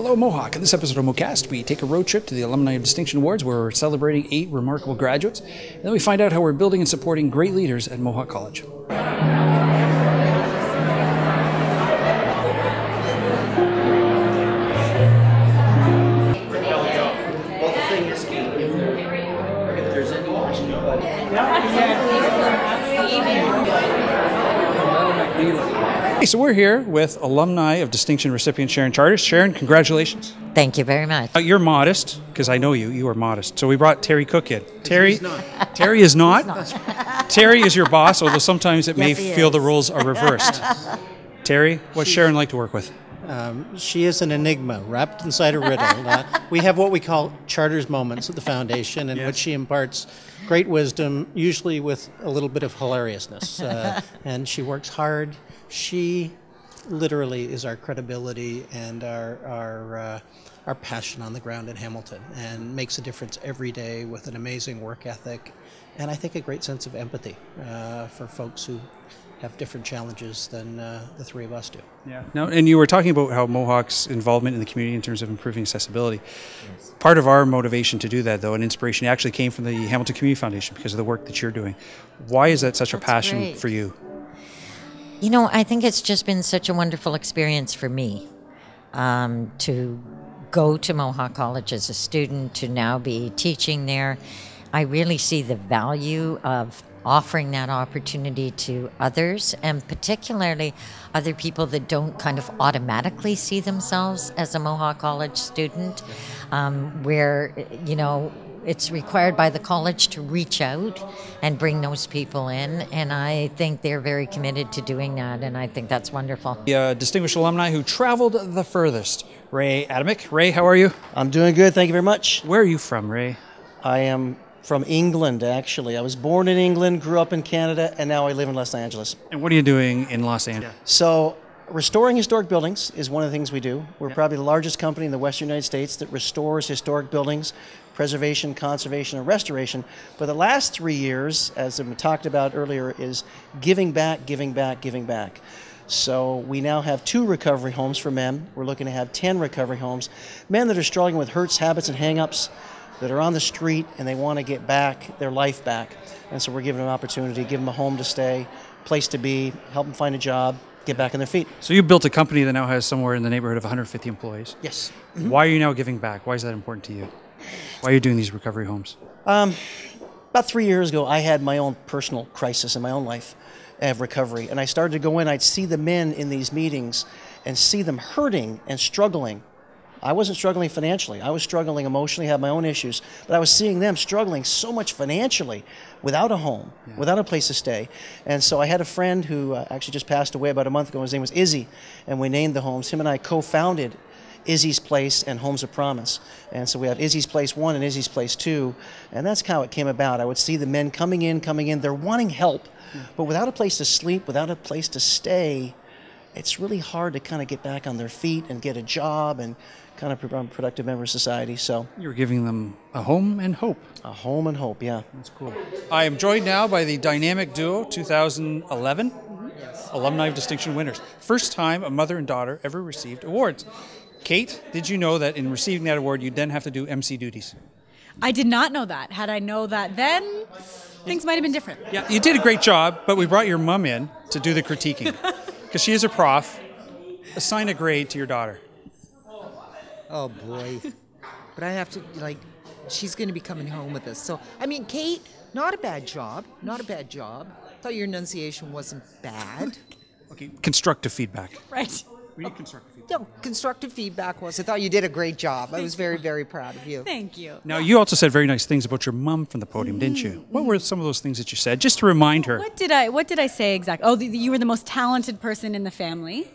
Hello Mohawk. In this episode of MoCast, we take a road trip to the Alumni of Distinction Awards where we're celebrating 8 remarkable graduates, and then we find out how we're building and supporting great leaders at Mohawk College. Hey, so we're here with alumni of distinction recipient Sharon Charters. Sharon, congratulations. Thank you very much. You're modest, because I know you are modest. So we brought Terry Cook in. Terry is not. Terry is your boss, although sometimes it may feel the roles are reversed. Terry, what's Sharon like to work with? She is an enigma wrapped inside a riddle. We have what we call Charters moments at the foundation in which she imparts great wisdom, usually with a little bit of hilariousness. And she works hard. She literally is our credibility and our passion on the ground in Hamilton, and makes a difference every day with an amazing work ethic and I think a great sense of empathy for folks who have different challenges than the three of us do. Yeah. Now, and you were talking about how Mohawk's involvement in the community in terms of improving accessibility. Yes. Part of our motivation to do that, though, and inspiration, actually came from the Hamilton Community Foundation because of the work that you're doing. Why is that such a passion for you? You know, I think it's just been such a wonderful experience for me to go to Mohawk College as a student, to now be teaching there. I really see the value of offering that opportunity to others, and particularly other people that don't kind of automatically see themselves as a Mohawk College student, where, you know, it's required by the college to reach out and bring those people in, and I think they're very committed to doing that, and I think that's wonderful. The distinguished alumni who traveled the furthest, Ray Adamick. Ray, how are you? I'm doing good, thank you very much. Where are you from, Ray? I am from England, actually. I was born in England, grew up in Canada, and now I live in Los Angeles. And what are you doing in Los Angeles? So, restoring historic buildings is one of the things we do. We're probably the largest company in the Western United States that restores historic buildings, preservation, conservation, and restoration. But the last 3 years, as we talked about earlier, is giving back, giving back, giving back. So we now have 2 recovery homes for men. We're looking to have 10 recovery homes. Men that are struggling with hurts, habits, and hang-ups, that are on the street and they want to get back their life back. And so we're giving them an opportunity, give them a home to stay, place to be, help them find a job, get back on their feet. So you built a company that now has somewhere in the neighborhood of 150 employees. Yes. Mm-hmm. Why are you now giving back? Why is that important to you? Why are you doing these recovery homes? About 3 years ago, I had my own personal crisis in my own life of recovery. And I started to go in, I'd see the men in these meetings and see them hurting and struggling. I wasn't struggling financially. I was struggling emotionally, had my own issues. But I was seeing them struggling so much financially without a home, without a place to stay. And so I had a friend who actually just passed away about a month ago. His name was Izzy, and we named the homes. Him and I co-founded Izzy's Place and Homes of Promise. And so we have Izzy's Place 1 and Izzy's Place 2. And that's how it came about. I would see the men coming in. They're wanting help, but without a place to sleep, without a place to stay, it's really hard to kind of get back on their feet and get a job and kind of become a productive member of society. So you're giving them a home and hope. A home and hope, yeah. That's cool. I am joined now by the dynamic duo 2011 Alumni of Distinction winners. First time a mother and daughter ever received awards. Kate, did you know that in receiving that award you'd then have to do MC duties? I did not know that. Had I known that then, things might have been different. Yeah, you did a great job, but we brought your mom in to do the critiquing. Because she is a prof. Assign a grade to your daughter. Oh, boy. But I have to, she's going to be coming home with us. So, I mean, Kate, not a bad job. Not a bad job. Thought your enunciation wasn't bad. Okay, constructive feedback. Right. We need constructive feedback. No, constructive feedback was, I thought you did a great job. I was very, very proud of you. Thank you. Now, you also said very nice things about your mom from the podium, didn't you? What were some of those things that you said, just to remind her? What did I say exactly? Oh, you were the most talented person in the family.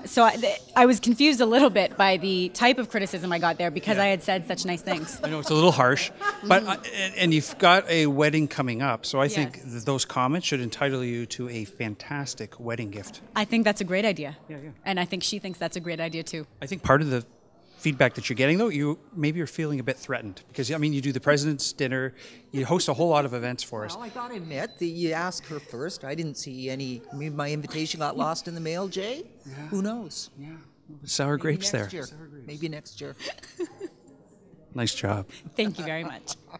So I was confused a little bit by the type of criticism I got there because I had said such nice things. I know it's a little harsh, but and you've got a wedding coming up, so I think those comments should entitle you to a fantastic wedding gift. I think that's a great idea. Yeah. And I think she thinks that's a great idea too. I think part of the feedback that you're getting, though, you're feeling a bit threatened because, I mean, you do the president's dinner, you host a whole lot of events for us. Well, I gotta admit that you asked her first. I didn't see my invitation got lost in the mail, Jay. Yeah. Who knows? Yeah. Sour grapes there. Year. Maybe next year. Nice job. Thank you very much. All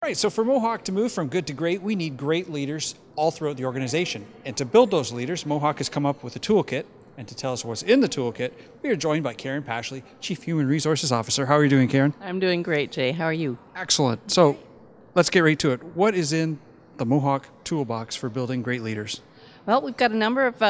right, so for Mohawk to move from good to great, we need great leaders all throughout the organization. And to build those leaders, Mohawk has come up with a toolkit. And to tell us what's in the toolkit, we are joined by Karen Pashley, Chief Human Resources Officer. How are you doing, Karen? I'm doing great, Jay. How are you? Excellent. So let's get right to it. What is in the Mohawk toolbox for building great leaders? Well, we've got a number of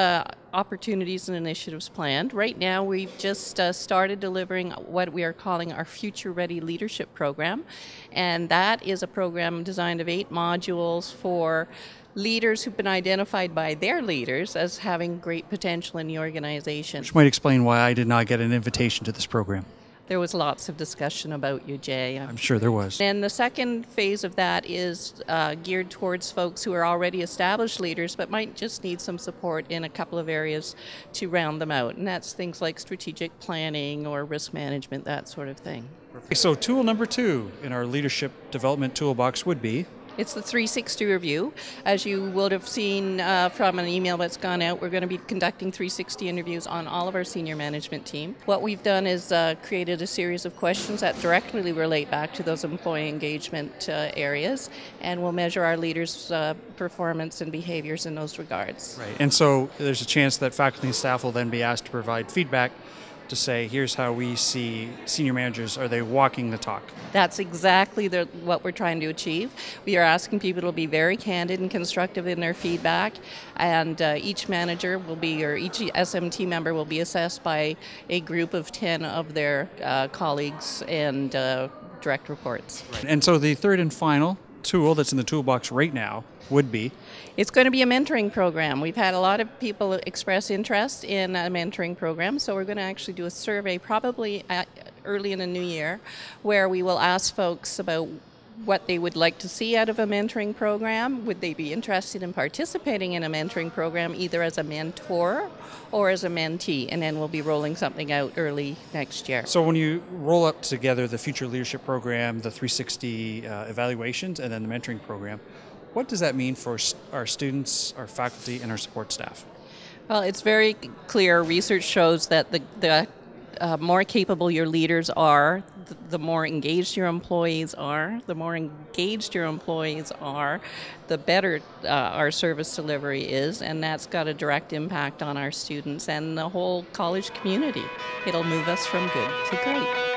opportunities and initiatives planned. Right now, we've just started delivering what we are calling our Future Ready Leadership Program. And that is a program designed of 8 modules for leaders who've been identified by their leaders as having great potential in the organization. Which might explain why I did not get an invitation to this program. There was lots of discussion about you, Jay. I'm sure there was. And the second phase of that is geared towards folks who are already established leaders but might just need some support in a couple of areas to round them out. And that's things like strategic planning or risk management, that sort of thing. So tool number 2 in our leadership development toolbox would be? It's the 360 review. As you would have seen from an email that's gone out, we're going to be conducting 360 interviews on all of our senior management team. What we've done is created a series of questions that directly relate back to those employee engagement areas, and we'll measure our leaders' performance and behaviors in those regards. Right. And so there's a chance that faculty and staff will then be asked to provide feedback to say, here's how we see senior managers, are they walking the talk? That's exactly what we're trying to achieve. We are asking people to be very candid and constructive in their feedback, and each manager will be, or each SMT member will be assessed by a group of 10 of their colleagues and direct reports. Right. And so the third and final tool that's in the toolbox right now would be? It's going to be a mentoring program. We've had a lot of people express interest in a mentoring program, so we're going to actually do a survey probably early in the new year where we will ask folks about what they would like to see out of a mentoring program. Would they be interested in participating in a mentoring program either as a mentor or as a mentee? And then we'll be rolling something out early next year. So when you roll up together the Future Leadership Program, the 360 evaluations, and then the mentoring program, what does that mean for our students, our faculty, and our support staff? Well, it's very clear. Research shows that the more capable your leaders are, the more engaged your employees are. The more engaged your employees are, the better our service delivery is, and that's got a direct impact on our students and the whole college community. It'll move us from good to great.